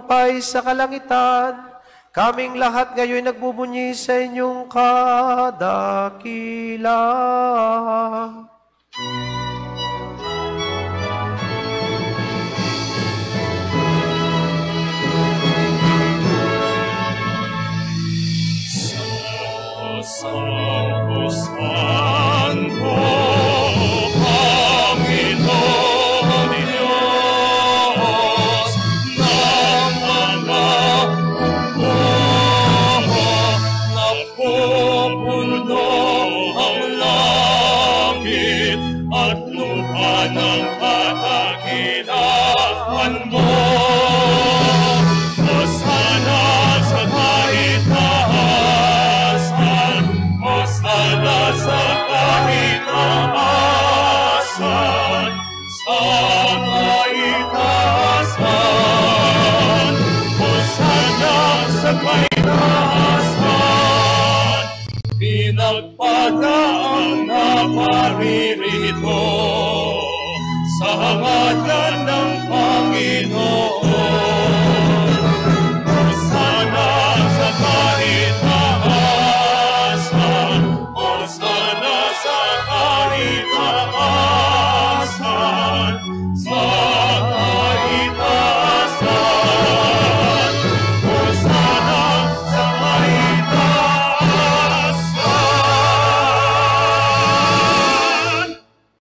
matagumpay sa kalangitan. Kaming lahat ngayon nagbubunyi sa inyong kadakila. Santo, Santo, Panginoon Diyos, ng mga napupuno ang langit at lupa ng kadakilaan mo. Hosana sa kahitaasan, Hosana sa kahitaasan, sa kahitaasan, Hosana sa kahitaasan. Pinagpalaan na paririto sa ngalan ng Panginoon.